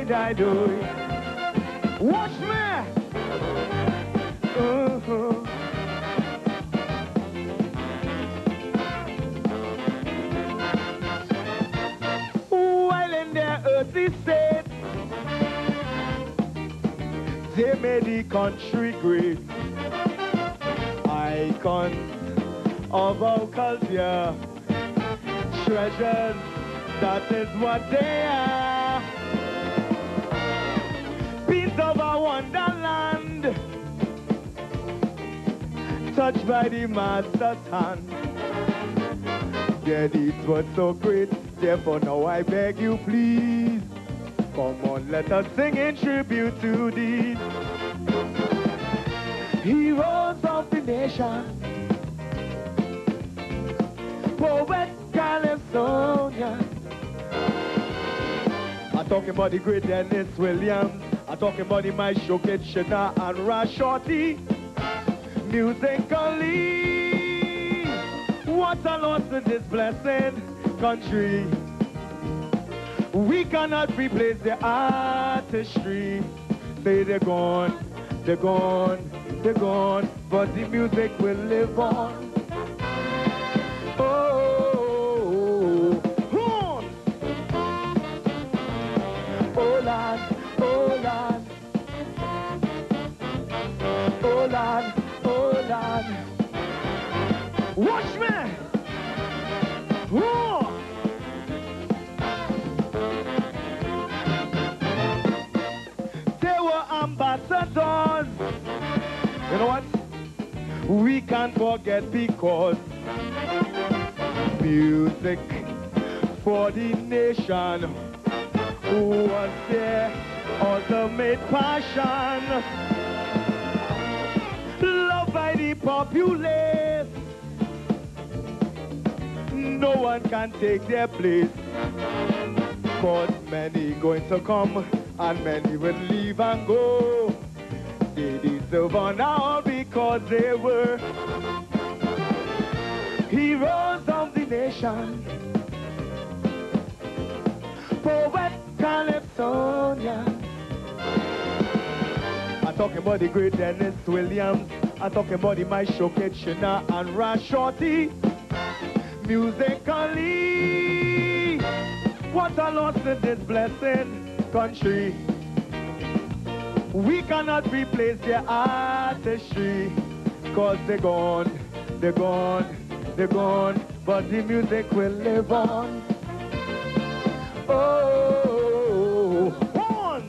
die, do. Watch me. While in their earthly state, they made the country great. Icons of our culture, treasures, that is what they are. Piece of our wonderland, touched by the master's hand. Their deeds were so great, therefore now I beg you please, come on, let us sing in tribute to these heroes of the nation. Poet Calypsonian. I'm talking about the great Dennis Williams. I'm talking about the my Showcase Shana and Rashorty. Musically, what a loss in this blessed country. We cannot replace their artistry. Say they're gone, they're gone, they're gone, but the music will live on. Watch me! Whoa. They were ambassadors. You know what? We can't forget because music for the nation was their ultimate passion. Loved by the populace, no one can take their place. Cause many going to come and many will leave and go. They deserve honor because they were heroes of the nation. Poet Calypsonian. I'm talking about the great Dennis Williams. I'm talking about the my Showcase Shana and Rashorty. Musically, what a loss in this blessed country. We cannot replace their artistry. Cause they're gone, they're gone, they're gone, but the music will live on. Oh, on!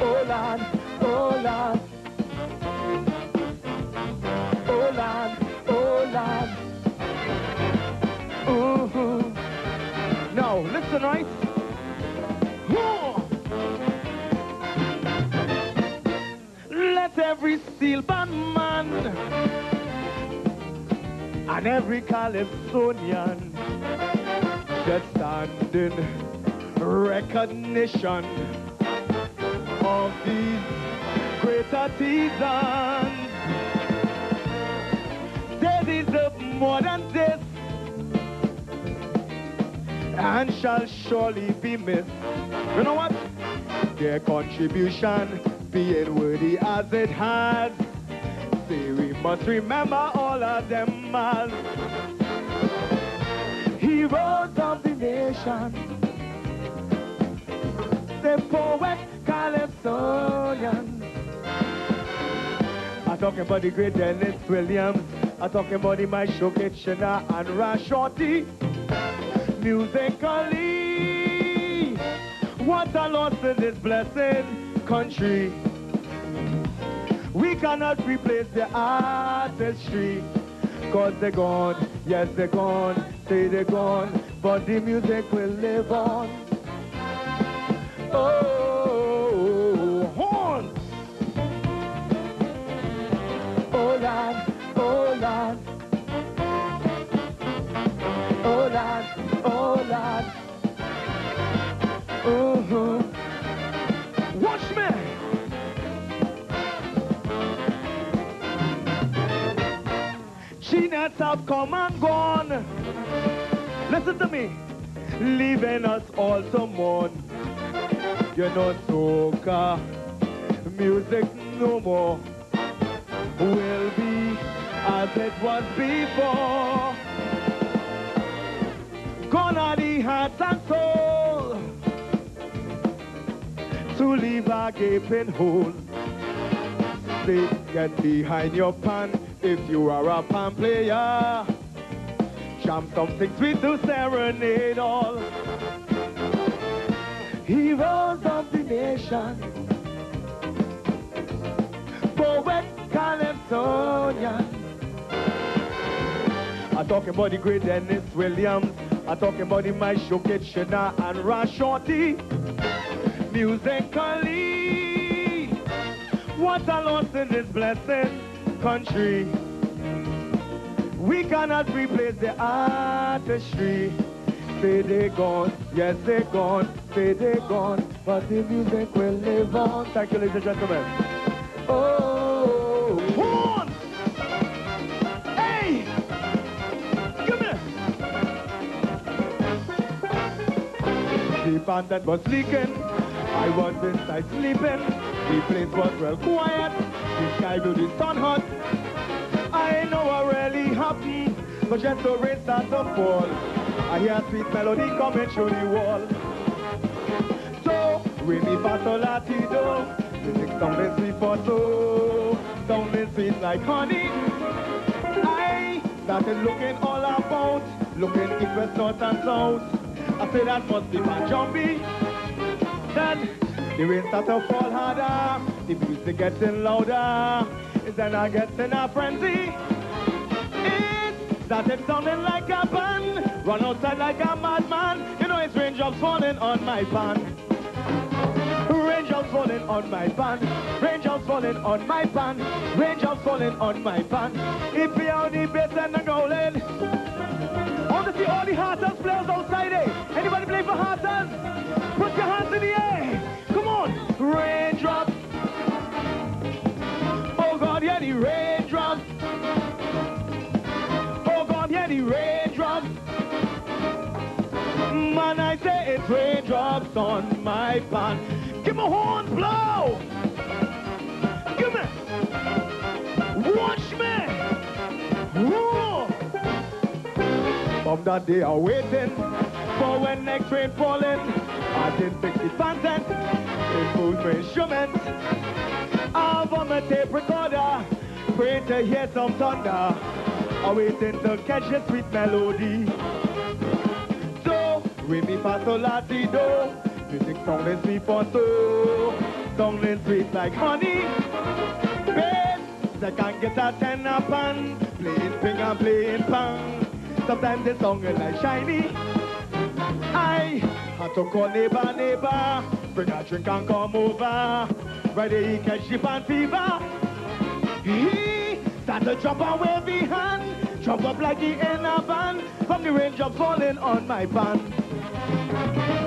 Oh, Lord, oh, Lord. Oh, Lord, oh, Lord. Now, listen, right? Let every steel band man and every Calypsonian just stand in recognition of these great artisans. They deserve more than this and shall surely be missed. You know what? Their contribution being worthy as it has. Say we must remember all of them as heroes of the nation. The poet Calypsonian. I'm talking about the great Dennis Williams. I'm talking about the my Showcase Shana and Rashorty. Musically, what a loss in this blessed country. We cannot replace their artistry. Cause they're gone, yes they're gone, say they're gone, but the music will live on. Oh, horns! Oh Lord, oh Lord. Oh Lord, oh Lord. Watch me! Genius have come and gone. Listen to me. leaving us all to mourn. You know, soca music no more will be as it was before. Gone are the hearts and soul to leave a gaping hole. Say, get behind your pan if you are a pan player. Jam something sweet to serenade all. Heroes of the nation, poet Calypsonian. I'm talking about the great Dennis Williams. I'm talking about the Maestro Kitchener and Rash Shorty. Musically, what a loss in this blessed country. We cannot replace the artistry. Say they gone, yes they gone, say they gone, but the music will live on. Thank you, ladies and gentlemen. Oh, horn! Hey! Come here! The band that was leaking, I was inside sleeping. The place was well quiet, the sky blew the sun hot. I know what really happened, but just the rain started to fall. I hear a sweet melody coming through the wall. So, re mi fa sol la ti do, music sounding sweet for soul, sounding sweet like honey. I started looking all about, looking east, west, north and south. I said that must be my jumpy. Then the rain started to fall harder, the music getting louder. Then I get in a frenzy. It started sounding like a band, run outside like a madman. You know it's raindrops falling on my pan. Raindrops falling on my pan. Raindrops falling on my pan. Raindrops falling on my pan. If you are the bass and the growling, I want to see all the Hearters players outside there. Anybody play for Hearters? Put your hands in the air. Come on. Raindrops. Yeah, the raindrops. Oh God, yeah, the raindrops. Man, I say it's raindrops on my pan. Give me horns, blow. Give me. Watch me. Whoa. From that day I'm waiting for when next rain falling. I didn't fix the content. It moves my instruments. I'm on my tape recorder, praying to hear some thunder. I'm waiting to catch a sweet melody. So, re mi fa sol la ti do, music sounding sweet for soul, sounding sweet like honey. Bass, second guitar, tenor pan, playing ping and playing pang. Sometimes they sounding like shiny. I had to call neighbor, bring a drink and come over. Right there he catch the pan fever. He start to jump and wave his hand, jump up like he in a van. From the raindrops falling on my pan.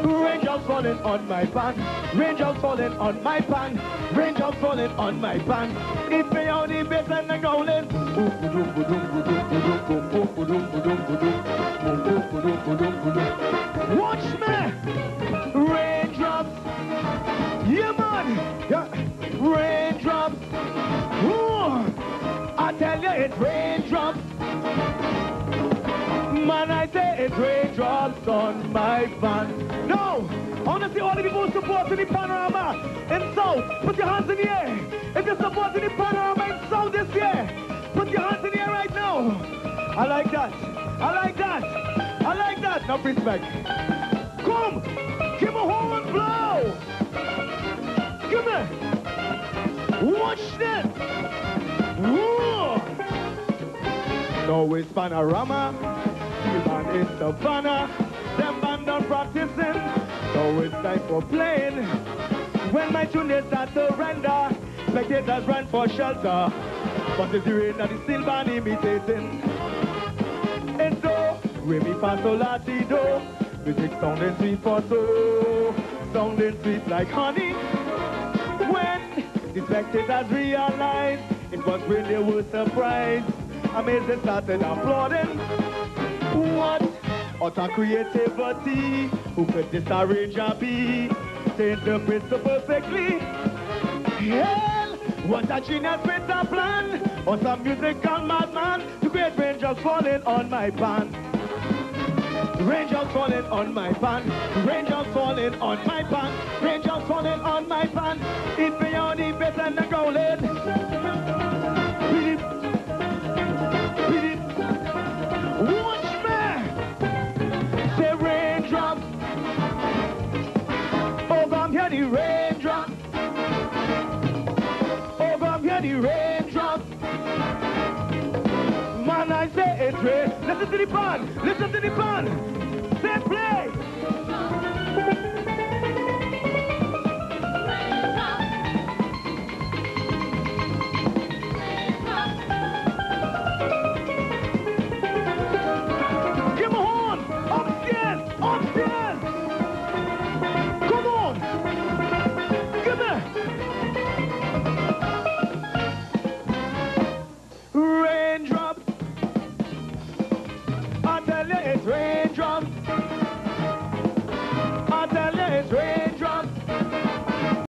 Raindrops falling on my pan. Raindrops falling on my pan. Raindrops falling on my pan. If me out the bass and the growling. Watch me. Raindrops. Yeah, man. Yeah. Raindrops. Ooh. I tell you, it's raindrops. Man, I say it's raindrops on my van. No! I want to see all the people supporting the panorama in South. Put your hands in the air. If you're supporting the panorama in South this year, put your hands in the air right now. I like that. I like that. I like that. Now, respect. Come! Give a horn blow! Give me! Watch that! Whoa! No, it's panorama. The band is Savannah. Them band done practicing. So it's time for playing. When my tune is start to render, spectators run for shelter. But it's the rain that is still band imitating. And so, re mi fa sol la ti do. Music sounding sweet for soul, sounding sweet like honey. When the spectators realized it was when they were surprised, amazed they started applauding. What out of creativity. Who could this arranger be? To interpret so perfectly. Hell, what a genius with a plan. Or some musical madman to create raindrops falling on my pan. Raindrops falling on my pan. Raindrops falling on my pan. Raindrops falling on my pan. It's beyond the better than the golden. Watch me. Say raindrops. Oh, come here the raindrops. Oh, come here the raindrops. Man, I say it's rain. Listen to the pan. Listen to the pan. Say play.